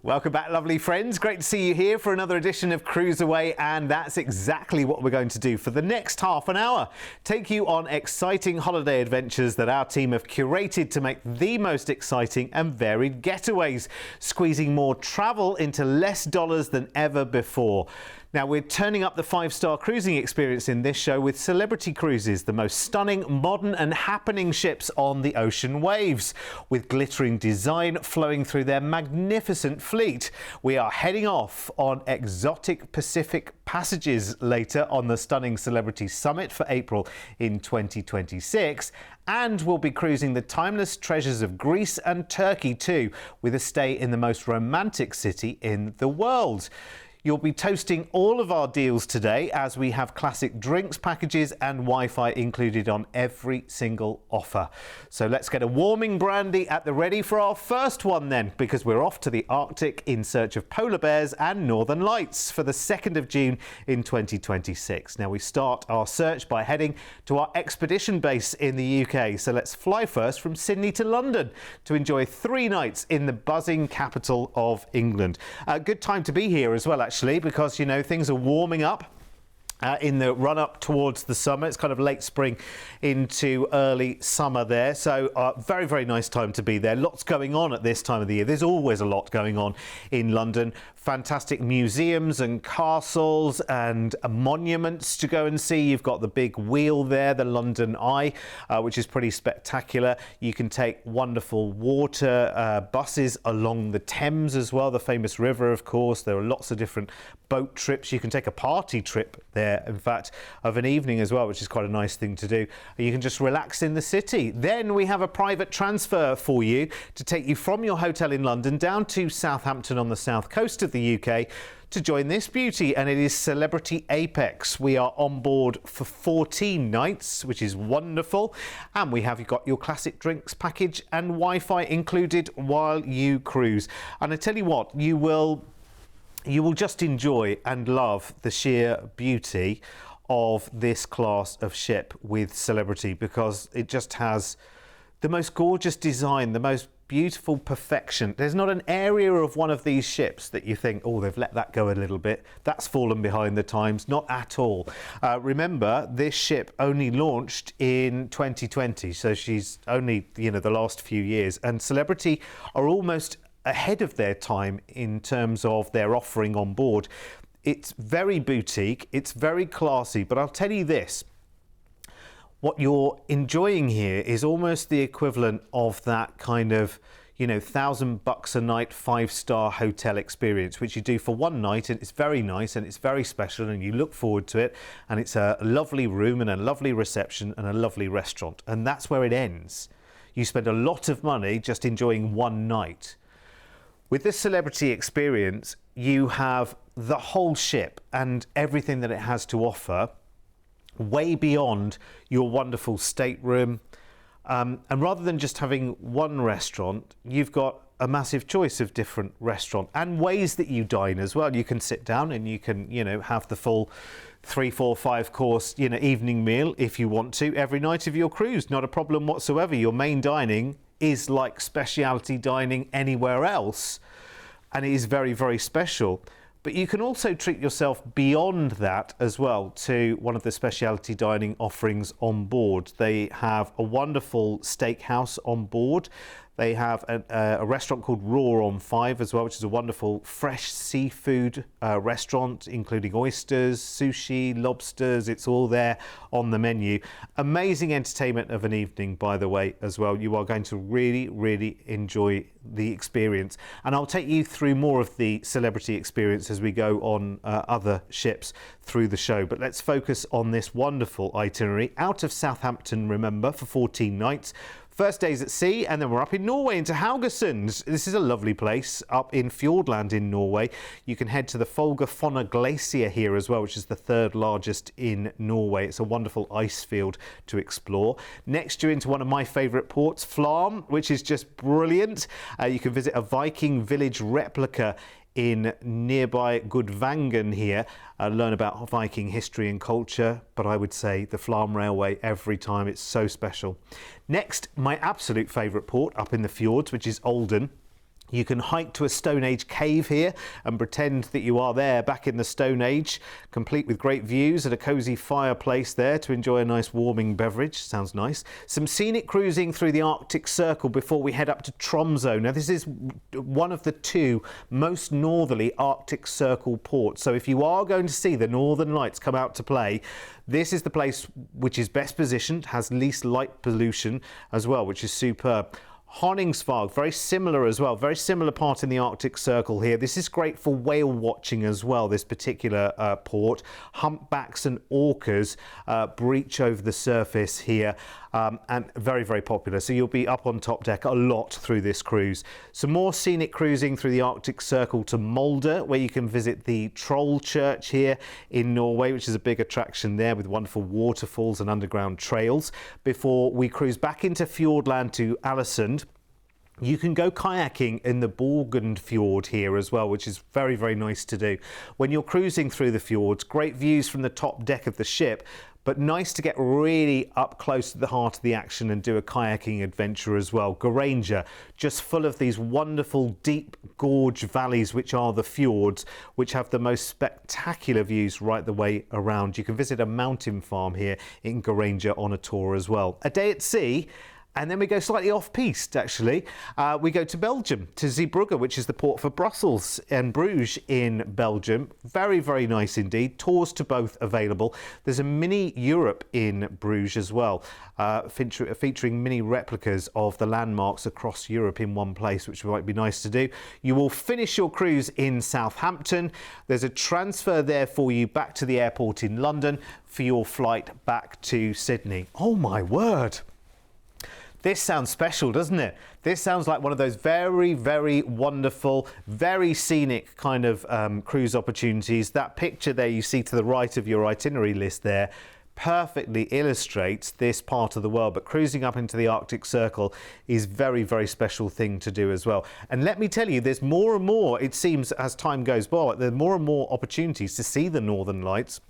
Welcome back, lovely friends. Great to see you here for another edition of CruiseAway, and that's exactly what we're going to do for the next half an hour. Take you on exciting holiday adventures that our team have curated to make the most exciting and varied getaways, squeezing more travel into less dollars than ever before. Now, we're turning up the five-star cruising experience in this show with Celebrity Cruises, the most stunning, modern and happening ships on the ocean waves, with glittering design flowing through their magnificent fleet. We are heading off on exotic Pacific passages later on the stunning Celebrity Summit for April in 2026. And we'll be cruising the timeless treasures of Greece and Turkey too, with a stay in the most romantic city in the world. You'll be toasting all of our deals today, as we have classic drinks packages and Wi-Fi included on every single offer. So let's get a warming brandy at the ready for our first one then, because we're off to the Arctic in search of polar bears and northern lights for the 2nd of June in 2026. Now, we start our search by heading to our expedition base in the UK. So let's fly first from Sydney to London to enjoy 3 nights in the buzzing capital of England. A good time to be here as well, actually, because, you know, things are warming up in the run-up towards the summer. It's kind of late spring into early summer there. So very, very nice time to be there. Lots going on at this time of the year. There's always a lot going on in London. Fantastic museums and castles and monuments to go and see. You've got the big wheel there, the London Eye, which is pretty spectacular. You can take wonderful water buses along the Thames as well, the famous river, of course. There are lots of different boat trips. You can take a party trip there, in fact, of an evening as well, which is quite a nice thing to do. You can just relax in the city. Then we have a private transfer for you to take you from your hotel in London down to Southampton on the south coast of the UK to join this beauty, and it is Celebrity Apex. We are on board for 14 nights, which is wonderful, and we have got your classic drinks package and Wi-Fi included while you cruise. And I tell you what, you will just enjoy and love the sheer beauty of this class of ship with Celebrity, because it just has the most gorgeous design, the most beautiful perfection. There's not an area of one of these ships that you think, oh, they've let that go a little bit, that's fallen behind the times. Not at all. Remember, this ship only launched in 2020, so she's only, you know, the last few years, and Celebrity are almost ahead of their time in terms of their offering on board. It's very boutique, it's very classy, but I'll tell you this, what you're enjoying here is almost the equivalent of that kind of, you know, $1,000 a night 5-star hotel experience, which you do for one night, and it's very nice and it's very special and you look forward to it, and it's a lovely room and a lovely reception and a lovely restaurant, and that's where it ends. You spend a lot of money just enjoying one night. With this Celebrity experience, you have the whole ship and everything that it has to offer, way beyond your wonderful stateroom. And rather than just having one restaurant, you've got a massive choice of different restaurant and ways that you dine as well. You can sit down and you can, you know, have the full 3, 4, 5 course, you know, evening meal if you want to every night of your cruise. Not a problem whatsoever. Your main dining is like specialty dining anywhere else, and it is very, very special. But you can also treat yourself beyond that as well to one of the specialty dining offerings on board. They have a wonderful steakhouse on board. They have a restaurant called Raw on 5 as well, which is a wonderful fresh seafood restaurant, including oysters, sushi, lobsters. It's all there on the menu. Amazing entertainment of an evening, by the way, as well. You are going to really, really enjoy the experience. And I'll take you through more of the Celebrity experience as we go on other ships through the show. But let's focus on this wonderful itinerary out of Southampton, remember, for 14 nights. First days at sea, and then we're up in Norway into Haugesund. This is a lovely place up in Fjordland in Norway. You can head to the Folgefonna Glacier here as well, which is the 3rd largest in Norway. It's a wonderful ice field to explore. Next, you're into one of my favourite ports, Flarm, which is just brilliant. You can visit a Viking village replica in nearby Gudvangen here, learn about Viking history and culture, but I would say the Flarm Railway every time. It's so special. Next, my absolute favourite port up in the fjords, which is Olden. You can hike to a Stone Age cave here and pretend that you are there back in the Stone Age, complete with great views and a cosy fireplace there to enjoy a nice warming beverage. Sounds nice. Some scenic cruising through the Arctic Circle before we head up to Tromsø. Now, this is one of the two most northerly Arctic Circle ports. So if you are going to see the Northern Lights come out to play, this is the place which is best positioned, has least light pollution as well, which is superb. Honningsvåg, very similar as well, very similar part in the Arctic Circle here. This is great for whale watching as well, this particular port. Humpbacks and orcas breach over the surface here, and very, very popular. So you'll be up on top deck a lot through this cruise. Some more scenic cruising through the Arctic Circle to Molde, where you can visit the Troll Church here in Norway, which is a big attraction there with wonderful waterfalls and underground trails, before we cruise back into Fjordland to Ålesund. You can go kayaking in the Borgund Fjord here as well, which is very, very nice to do. When you're cruising through the fjords, great views from the top deck of the ship, but nice to get really up close to the heart of the action and do a kayaking adventure as well. Geranger, just full of these wonderful deep gorge valleys, which are the fjords, which have the most spectacular views right the way around. You can visit a mountain farm here in Geranger on a tour as well. A day at sea. And then we go slightly off-piste, actually. We go to Belgium, to Zeebrugge, which is the port for Brussels and Bruges in Belgium. Very, very nice indeed. Tours to both available. There's a mini Europe in Bruges as well, featuring mini replicas of the landmarks across Europe in one place, which might be nice to do. You will finish your cruise in Southampton. There's a transfer there for you back to the airport in London for your flight back to Sydney. Oh, my word. This sounds special, doesn't it? This sounds like one of those very, very wonderful, very scenic kind of cruise opportunities. That picture there you see to the right of your itinerary list there perfectly illustrates this part of the world. But cruising up into the Arctic Circle is very, very special thing to do as well. And let me tell you, there's more and more, it seems, as time goes by, there are more and more opportunities to see the Northern Lights.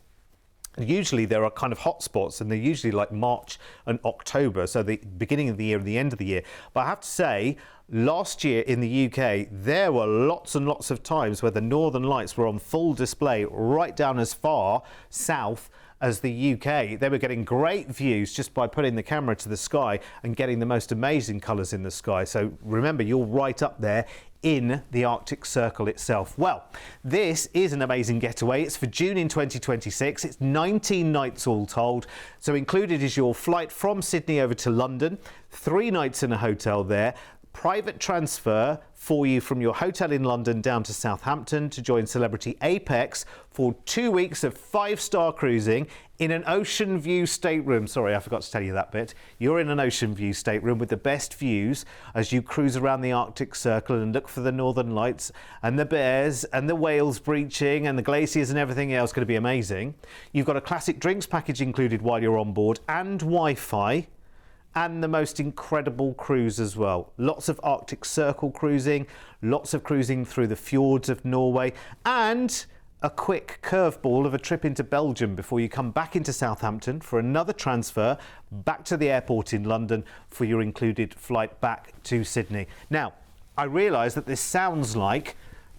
Usually there are kind of hotspots, and they're usually like March and October, so the beginning of the year and the end of the year. But I have to say, last year in the UK, there were lots and lots of times where the Northern Lights were on full display right down as far south as the UK. They were getting great views just by putting the camera to the sky and getting the most amazing colours in the sky. So remember, you're right up there in the Arctic Circle itself. Well, this is an amazing getaway. It's for June in 2026. It's 19 nights all told. So included is your flight from Sydney over to London, 3 nights in a hotel there, private transfer for you from your hotel in London down to Southampton to join Celebrity Apex for 2 weeks of 5-star cruising in an ocean view stateroom. Sorry, I forgot to tell you that bit. You're in an ocean view stateroom with the best views as you cruise around the Arctic Circle and look for the Northern Lights and the bears and the whales breaching and the glaciers and everything else. Going to be amazing. You've got a classic drinks package included while you're on board and Wi-Fi. And the most incredible cruise as well. Lots of Arctic Circle cruising, lots of cruising through the fjords of Norway, and a quick curveball of a trip into Belgium before you come back into Southampton for another transfer back to the airport in London for your included flight back to Sydney. Now, I realise that this sounds like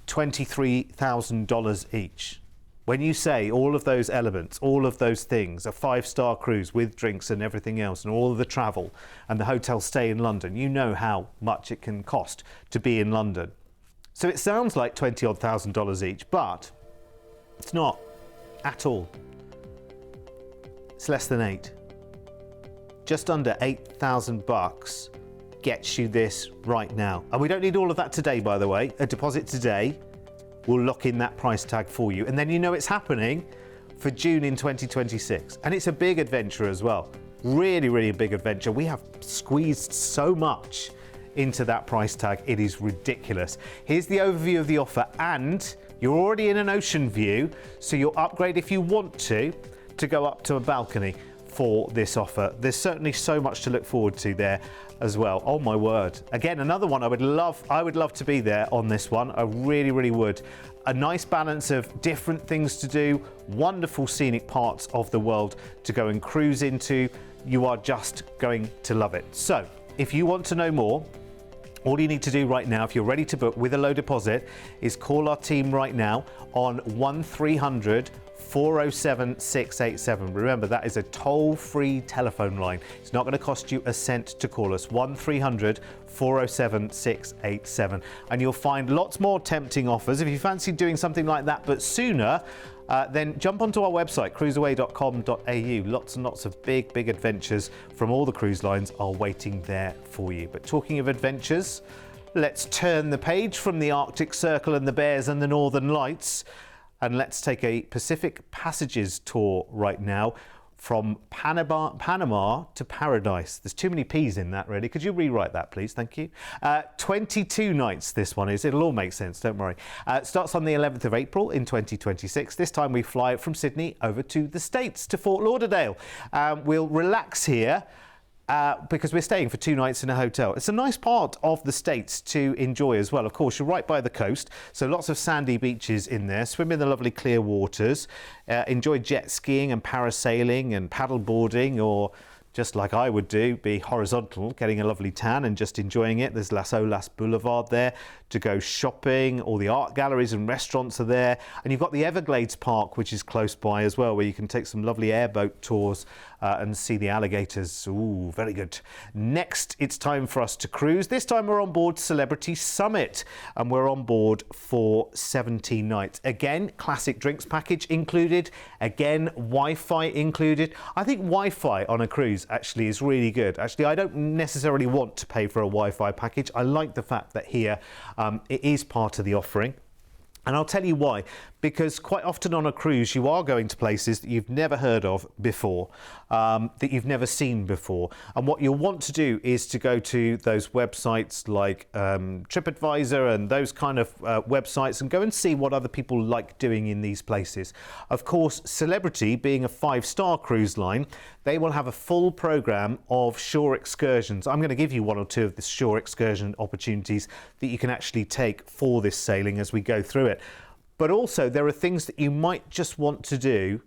$23,000 each. When you say all of those elements, all of those things, a 5-star cruise with drinks and everything else and all of the travel and the hotel stay in London, you know how much it can cost to be in London. So it sounds like $20,000 each, but it's not at all. It's less than 8. Just under $8,000 gets you this right now. And we don't need all of that today, by the way. A deposit today will lock in that price tag for you. And then you know it's happening for June in 2026. And it's a big adventure as well. Really, really a big adventure. We have squeezed so much into that price tag. It is ridiculous. Here's the overview of the offer, and you're already in an ocean view, so you'll upgrade if you want to go up to a balcony for this offer. There's certainly so much to look forward to there as well. Oh my word. Again, another one I would love to be there on this one. I really, really would. A nice balance of different things to do, wonderful scenic parts of the world to go and cruise into. You are just going to love it. So if you want to know more, All you need to do right now, if you're ready to book with a low deposit, is call our team right now on 1300 407 687. Remember, that is a toll-free telephone line. It's not going to cost you a cent to call us. 1300 407 687. And you'll find lots more tempting offers. If you fancy doing something like that but sooner, then jump onto our website, cruiseaway.com.au. Lots and lots of big adventures from all the cruise lines are waiting there for you. But talking of adventures, let's turn the page from the Arctic Circle and the bears and the Northern Lights, and let's take a Pacific Passages tour right now from Panama to Paradise. There's too many P's in that, really. Could you rewrite that, please? Thank you. 22 nights this one is. It'll all make sense, don't worry. It starts on the 11th of April in 2026. This time we fly from Sydney over to the States, to Fort Lauderdale. We'll relax here because we're staying for 2 nights in a hotel. It's a nice part of the States to enjoy as well. Of course, you're right by the coast, so lots of sandy beaches in there. Swim in the lovely clear waters. Enjoy jet skiing and parasailing and paddle boarding, or just like I would do, be horizontal, getting a lovely tan and just enjoying it. There's Las Olas Boulevard there to go shopping. All the art galleries and restaurants are there. And you've got the Everglades Park, which is close by as well, where you can take some lovely airboat tours and see the alligators. Ooh, very good. Next, it's time for us to cruise. This time we're on board Celebrity Summit, and we're on board for 17 nights. Again, classic drinks package included. Again, Wi-Fi included. I think Wi-Fi on a cruise actually is really good. Actually, I don't necessarily want to pay for a Wi-Fi package. I like the fact that here it is part of the offering. And I'll tell you why. Because quite often on a cruise, you are going to places that you've never heard of before, that you've never seen before. And what you'll want to do is to go to those websites like TripAdvisor and those kind of websites and go and see what other people like doing in these places. Of course, Celebrity, being a 5-star cruise line, they will have a full program of shore excursions. I'm going to give you 1 or 2 of the shore excursion opportunities that you can actually take for this sailing as we go through it. But also there are things that you might just want to do,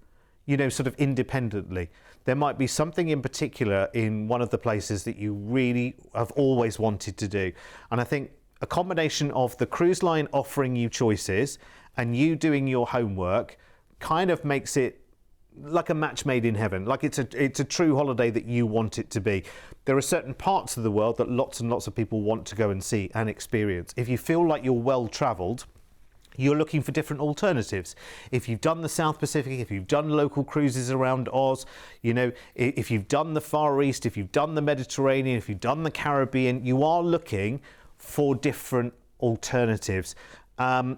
you know, sort of independently. There might be something in particular in one of the places that you really have always wanted to do. And I think a combination of the cruise line offering you choices and you doing your homework kind of makes it like a match made in heaven. Like it's a true holiday that you want it to be. There are certain parts of the world that lots and lots of people want to go and see and experience. If you feel like you're well travelled, you're looking for different alternatives. If you've done the South Pacific, if you've done local cruises around Oz, you know, if you've done the Far East, if you've done the Mediterranean, if you've done the Caribbean, you are looking for different alternatives. And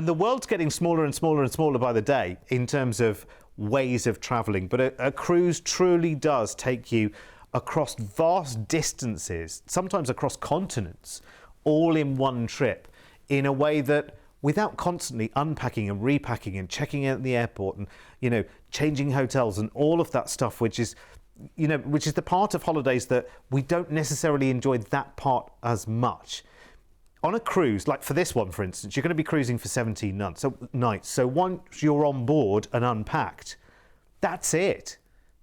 the world's getting smaller and smaller and smaller by the day in terms of ways of travelling. But a cruise truly does take you across vast distances, sometimes across continents, all in one trip, in a way that without constantly unpacking and repacking and checking out at the airport and, you know, changing hotels and all of that stuff, which is, you know, which is the part of holidays that we don't necessarily enjoy that part as much. On a cruise, like for this one, for instance, you're going to be cruising for 17 nights. So once you're on board and unpacked, that's it.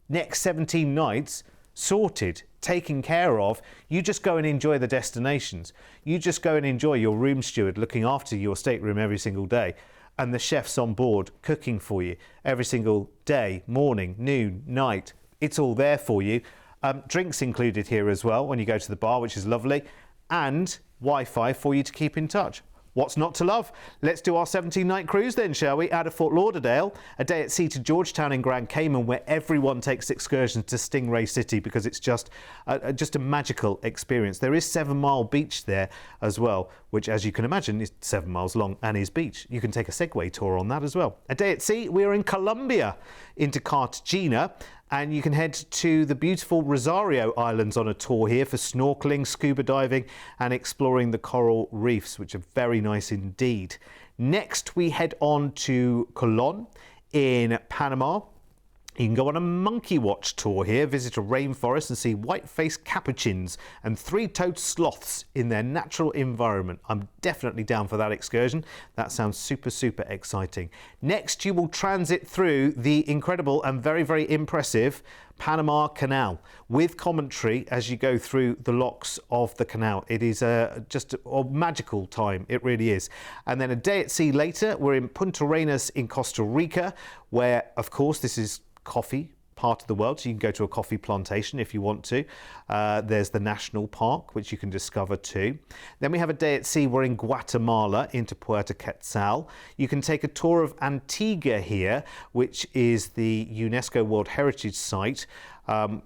Next 17 nights, sorted, taken care of. You just go and enjoy the destinations. You just go and enjoy your room steward looking after your stateroom every single day, and the chefs on board cooking for you every single day, morning, noon, night. It's all there for you. Drinks included here as well when you go to the bar, which is lovely, and Wi-Fi for you to keep in touch. What's not to love? Let's do our 17-night cruise then, shall we? Out of Fort Lauderdale, a day at sea to Georgetown in Grand Cayman, where everyone takes excursions to Stingray City because it's just a magical experience. There is 7 Mile Beach there as well, which, as you can imagine, is 7 miles long and is beach. You can take a Segway tour on that as well. A day at sea, we're in Colombia, into Cartagena, and you can head to the beautiful Rosario Islands on a tour here for snorkeling, scuba diving and exploring the coral reefs, which are very nice indeed. Next, we head on to Colón in Panama. You can go on a monkey watch tour here, visit a rainforest and see white-faced capuchins and three-toed sloths in their natural environment. I'm definitely down for that excursion. That sounds super, super exciting. Next, you will transit through the incredible and very, very impressive Panama Canal with commentary as you go through the locks of the canal. It is just a magical time, it really is. And then a day at sea later, we're in Punta Arenas in Costa Rica, where, of course, this is coffee part of the world, so you can go to a coffee plantation if you want to. There's the national park, which you can discover too. Then we have a day at sea. We're in Guatemala into Puerto Quetzal. You can take a tour of Antigua here, which is the UNESCO World Heritage Site.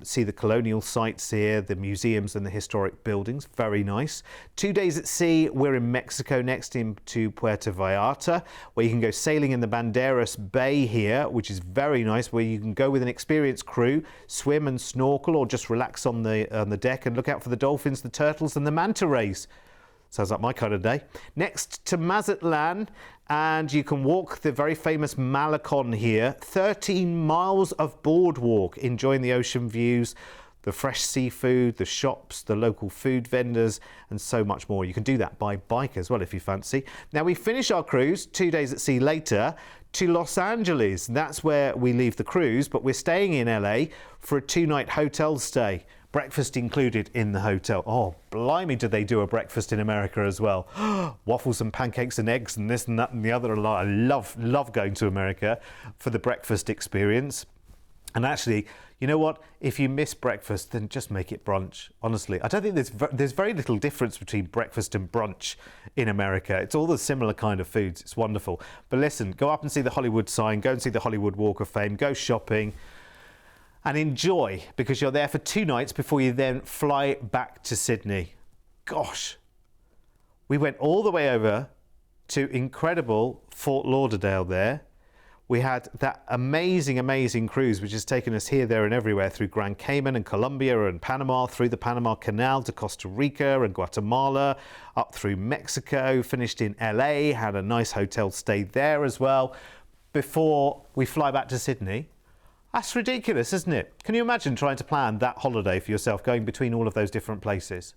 See the colonial sites here, the museums and the historic buildings. Very nice. 2 days at sea. We're in Mexico next into Puerto Vallarta, where you can go sailing in the Banderas Bay here, which is very nice, where you can go with an experienced crew, swim and snorkel, or just relax on the deck and look out for the dolphins, the turtles and the manta rays. Sounds like my kind of day. Next to Mazatlan, and you can walk the very famous Malecon here. 13 miles of boardwalk, enjoying the ocean views, the fresh seafood, the shops, the local food vendors, and so much more. You can do that by bike as well if you fancy. Now we finish our cruise 2 days at sea later to Los Angeles. That's where we leave the cruise, but we're staying in LA for a 2-night hotel stay. Breakfast included in the hotel. Oh, blimey, do they do a breakfast in America as well. Waffles and pancakes and eggs and this and that and the other. I love going to America for the breakfast experience. And actually, you know what? If you miss breakfast, then just make it brunch. Honestly, I don't think there's very little difference between breakfast and brunch in America. It's all the similar kind of foods. It's wonderful. But listen, go up and see the Hollywood sign. Go and see the Hollywood Walk of Fame. Go shopping. And enjoy, because you're there for 2 nights before you then fly back to Sydney. Gosh, we went all the way over to incredible Fort Lauderdale there. We had that amazing, amazing cruise, which has taken us here, there and everywhere through Grand Cayman and Colombia and Panama, through the Panama Canal to Costa Rica and Guatemala, up through Mexico, finished in LA, had a nice hotel stay there as well, before we fly back to Sydney. That's ridiculous, isn't it? Can you imagine trying to plan that holiday for yourself, going between all of those different places?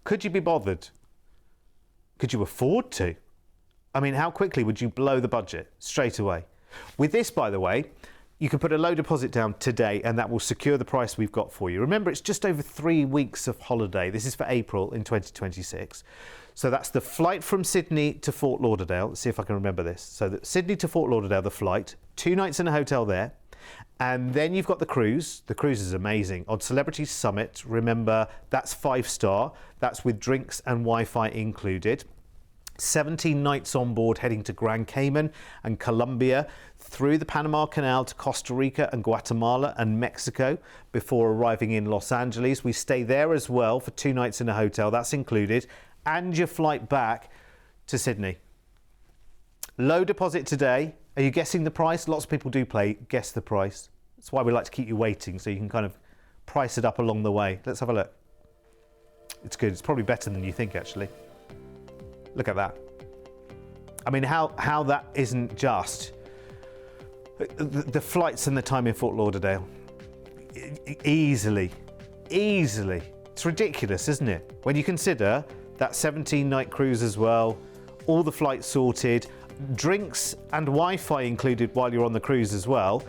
Could you be bothered? Could you afford to? I mean, how quickly would you blow the budget straight away? With this, by the way, you can put a low deposit down today and that will secure the price we've got for you. Remember, it's just over 3 weeks of holiday. This is for April in 2026. So that's the flight from Sydney to Fort Lauderdale. Let's see if I can remember this. So Sydney to Fort Lauderdale, the flight, 2 nights in a hotel there. And then you've got the cruise. The cruise is amazing. On Celebrity Summit, remember, that's 5-star. That's with drinks and Wi-Fi included. 17 nights on board, heading to Grand Cayman and Colombia, through the Panama Canal to Costa Rica and Guatemala and Mexico before arriving in Los Angeles. We stay there as well for 2 nights in a hotel. That's included. And your flight back to Sydney. Low deposit today. Are you guessing the price? Lots of people do guess the price. That's why we like to keep you waiting, so you can kind of price it up along the way. Let's have a look. It's good. It's probably better than you think, actually. Look at that. I mean, how that isn't just the flights and the time in Fort Lauderdale. Easily. It's ridiculous, isn't it? When you consider that 17-night cruise as well, all the flights sorted, drinks and Wi-Fi included while you're on the cruise as well,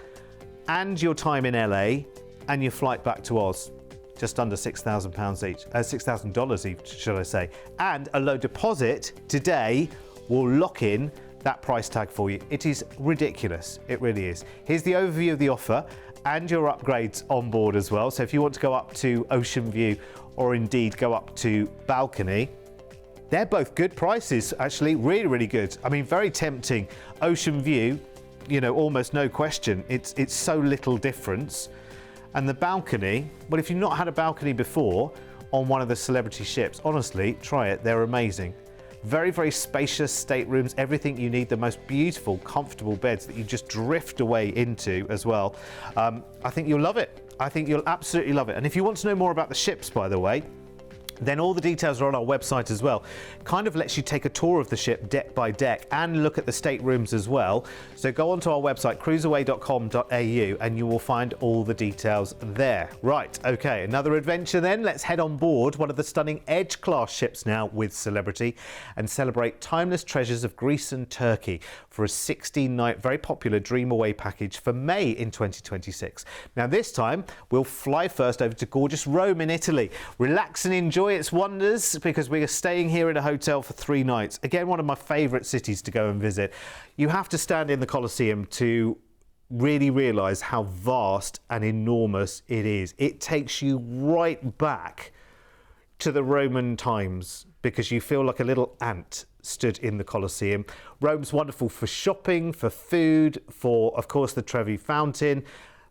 and your time in LA and your flight back to Oz. Just under £6,000 each, $6,000 each, should I say. And a low deposit today will lock in that price tag for you. It is ridiculous. It really is. Here's the overview of the offer and your upgrades on board as well. So if you want to go up to Ocean View or indeed go up to Balcony, they're both good prices, actually. Really good. I mean, very tempting. Ocean View, you know, almost no question. It's so little difference. And the Balcony, well, if you've not had a balcony before on one of the celebrity ships, honestly, try it. They're amazing. Very spacious staterooms, everything you need, the most beautiful, comfortable beds that you just drift away into as well. I think you'll love it. I think you'll absolutely love it. And if you want to know more about the ships, by the way, Then all the details are on our website as well. Kind of lets you take a tour of the ship deck by deck and look at the staterooms as well. So go onto our website, cruiseaway.com.au, and you will find all the details there. Right, okay, another adventure then. Let's head on board one of the stunning Edge class ships now with Celebrity and celebrate timeless treasures of Greece and Turkey for a 16-night very popular Dream Away package for May in 2026. Now this time we'll fly first over to gorgeous Rome in Italy, relax and enjoy its wonders because we are staying here in a hotel for 3 nights. Again, one of my favourite cities to go and visit. You have to stand in the Colosseum to really realise how vast and enormous it is. It takes you right back to the Roman times because you feel like a little ant stood in the Colosseum. Rome's wonderful for shopping, for food, for, of course, the Trevi Fountain,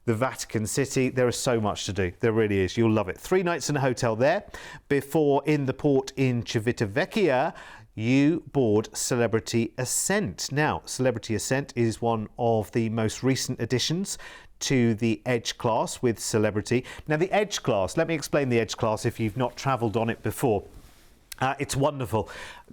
the Vatican City. There is so much to do. There really is. You'll love it. 3 nights in a hotel there before in the port in Civitavecchia you board Celebrity Ascent. Now, Celebrity Ascent is one of the most recent additions to the Edge class with Celebrity. Now, the Edge class, let me explain the Edge class if you've not travelled on it before. It's wonderful,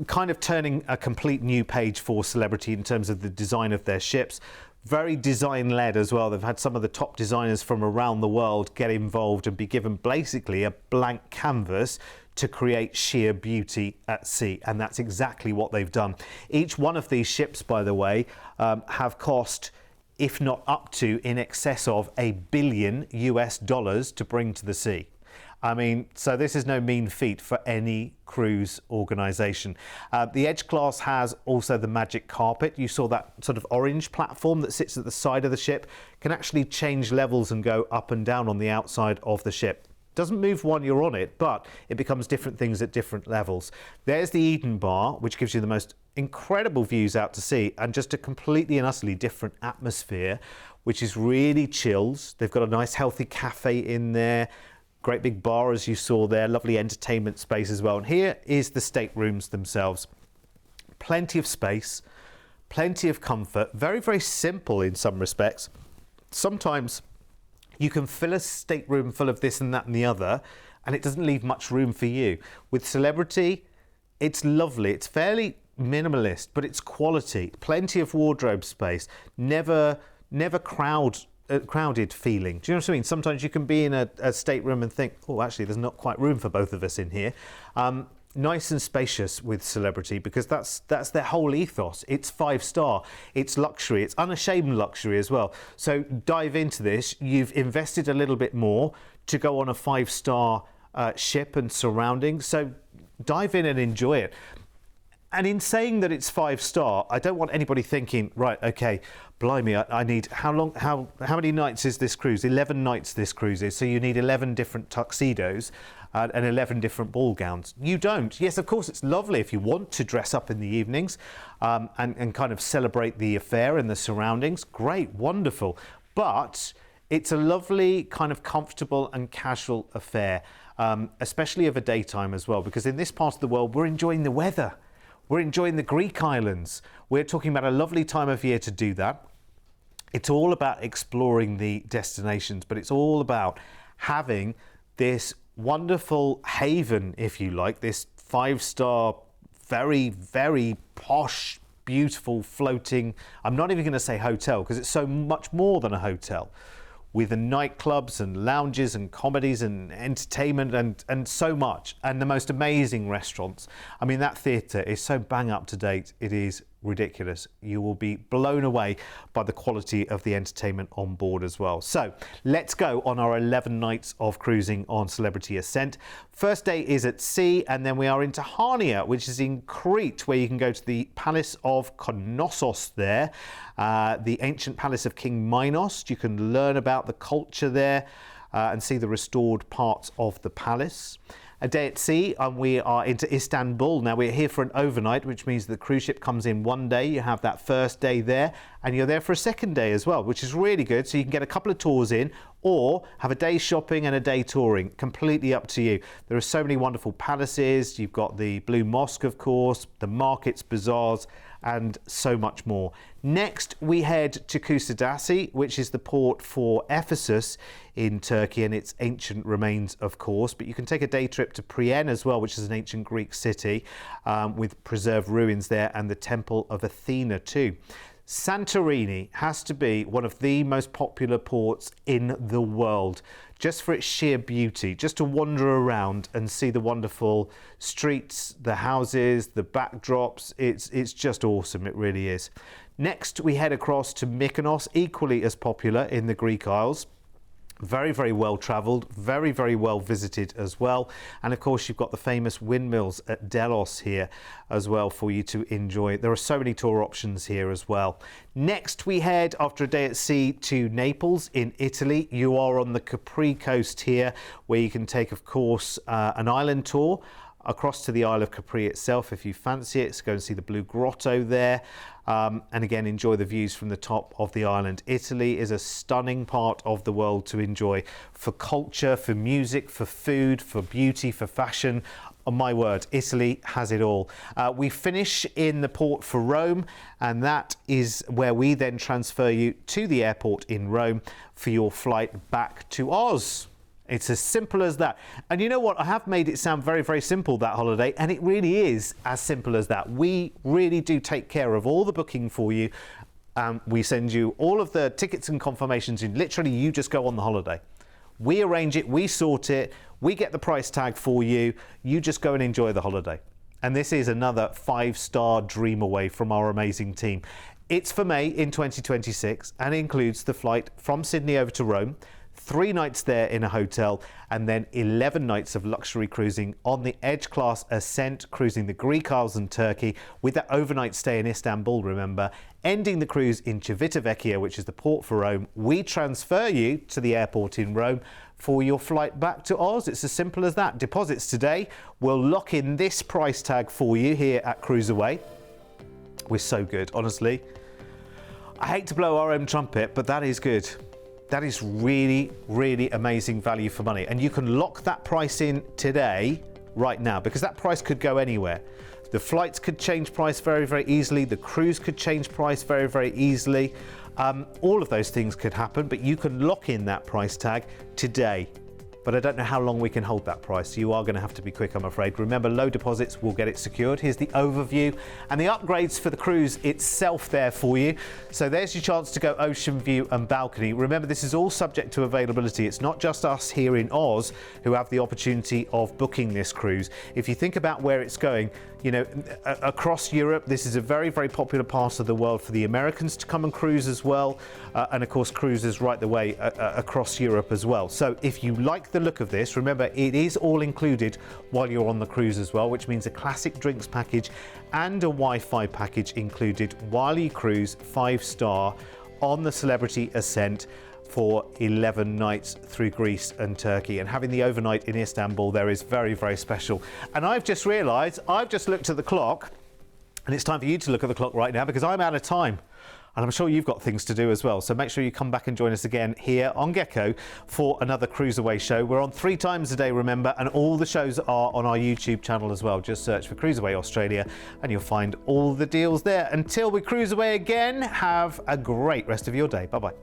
kind of turning a complete new page for Celebrity in terms of the design of their ships. Very design-led as well. They've had some of the top designers from around the world get involved and be given basically a blank canvas to create sheer beauty at sea, and that's exactly what they've done. Each one of these ships, by the way, have cost, if not up to, in excess of $1 billion to bring to the sea. I mean, so this is no mean feat for any cruise organisation. The Edge class has also the magic carpet. You saw that sort of orange platform that sits at the side of the ship, can actually change levels and go up and down on the outside of the ship. Doesn't move when you're on it, but it becomes different things at different levels. There's the Eden Bar, which gives you the most incredible views out to sea and just a completely and utterly different atmosphere, which is really chilled. They've got a nice healthy cafe in there. Great big bar, as you saw there, lovely entertainment space as well. And here is the staterooms themselves. Plenty of space, plenty of comfort, very, very simple in some respects. Sometimes you can fill a stateroom full of this and that and the other, and it doesn't leave much room for you. With Celebrity, it's lovely. It's fairly minimalist, but it's quality. Plenty of wardrobe space, never crowded feeling. Do you know what I mean? Sometimes you can be in a stateroom and think, oh, actually, there's not quite room for both of us in here. Nice and spacious with Celebrity because that's their whole ethos. It's 5-star, it's luxury, it's unashamed luxury as well. So dive into this. You've invested a little bit more to go on a 5-star ship and surroundings. So dive in and enjoy it. And in saying that it's 5-star, I don't want anybody thinking, right, okay, blimey, I need, how many nights is this cruise? 11 nights this cruise is, so you need 11 different tuxedos and 11 different ball gowns. You don't. Yes, of course, it's lovely if you want to dress up in the evenings and kind of celebrate the affair and the surroundings. Great, wonderful. But it's a lovely, kind of comfortable and casual affair, especially of a daytime as well, because in this part of the world, we're enjoying the weather. We're enjoying the Greek islands. We're talking about a lovely time of year to do that. It's all about exploring the destinations, but it's all about having this wonderful haven, if you like, this 5-star, very, very posh, beautiful, floating, I'm not even going to say hotel because it's so much more than a hotel, with the nightclubs and lounges and comedies and entertainment and so much, and the most amazing restaurants. I mean, that theatre is so bang up to date, it is ridiculous. You will be blown away by the quality of the entertainment on board as well. So let's go on our 11 nights of cruising on Celebrity Ascent. First day is at sea, and then we are into Hania, which is in Crete, where you can go to the Palace of Knossos there, the ancient palace of King Minos. You can learn about the culture there and see the restored parts of the palace. A day at sea, and we are into Istanbul. Now, we're here for an overnight, which means the cruise ship comes in one day. You have that first day there, and you're there for a second day as well, which is really good. So you can get a couple of tours in, or have a day shopping and a day touring. Completely up to you. There are so many wonderful palaces. You've got the Blue Mosque, of course, the markets, bazaars, and so much more. Next, we head to CruiseAway, which is the port for Ephesus in Turkey and its ancient remains, of course. But you can take a day trip to Priene as well, which is an ancient Greek city with preserved ruins there, and the Temple of Athena too. Santorini has to be one of the most popular ports in the world, just for its sheer beauty, just to wander around and see the wonderful streets, the houses, the backdrops. It's just awesome, it really is. Next, we head across to Mykonos, equally as popular in the Greek Isles. Very, very well travelled, very, very well visited as well. And of course, you've got the famous windmills at Delos here as well for you to enjoy. There are so many tour options here as well. Next, we head after a day at sea to Naples in Italy. You are on the Capri coast here, where you can take, of course, an island tour across to the Isle of Capri itself if you fancy it. So go and see the Blue Grotto there. And again, enjoy the views from the top of the island. Italy is a stunning part of the world to enjoy for culture, for music, for food, for beauty, for fashion. On my word, Italy has it all. We finish in the port for Rome, and that is where we then transfer you to the airport in Rome for your flight back to Oz. It's as simple as that. And you know what? I have made it sound very, very simple, that holiday, and it really is as simple as that. We really do take care of all the booking for you. We send you all of the tickets and confirmations, and literally you just go on the holiday. We arrange it, we sort it, we get the price tag for you. You just go and enjoy the holiday. And this is another 5-star dream away from our amazing team. It's for May in 2026 and includes the flight from Sydney over to Rome, 3 nights there in a hotel, and then 11 nights of luxury cruising on the Edge Class Ascent, cruising the Greek Isles and Turkey, with that overnight stay in Istanbul, remember, ending the cruise in Civitavecchia, which is the port for Rome. We transfer you to the airport in Rome for your flight back to Oz. It's as simple as that. Deposits today. We'll lock in this price tag for you here at CruiseAway. We're so good, honestly. I hate to blow our own trumpet, but that is good. That is really, really amazing value for money. And you can lock that price in today, right now, because that price could go anywhere. The flights could change price very, very easily. The cruise could change price very, very easily. All of those things could happen, but you can lock in that price tag today. But I don't know how long we can hold that price. You are going to have to be quick, I'm afraid. Remember, low deposits will get it secured. Here's the overview and the upgrades for the cruise itself there for you. So there's your chance to go ocean view and balcony. Remember, this is all subject to availability. It's not just us here in Oz who have the opportunity of booking this cruise. If you think about where it's going, you know, across Europe, this is a very, very popular part of the world for the Americans to come and cruise as well. And of course, cruises right the way across Europe as well. So if you like the look of this, remember, it is all included while you're on the cruise as well, which means a classic drinks package and a Wi-Fi package included while you cruise 5-star on the Celebrity Ascent for 11 nights through Greece and Turkey. And having the overnight in Istanbul there is very, very special. And I've just realised, I've just looked at the clock, and it's time for you to look at the clock right now, because I'm out of time. And I'm sure you've got things to do as well. So make sure you come back and join us again here on Gecko for another CruiseAway show. We're on 3 times a day, remember, and all the shows are on our YouTube channel as well. Just search for CruiseAway Australia and you'll find all the deals there. Until we cruise away again, have a great rest of your day. Bye-bye.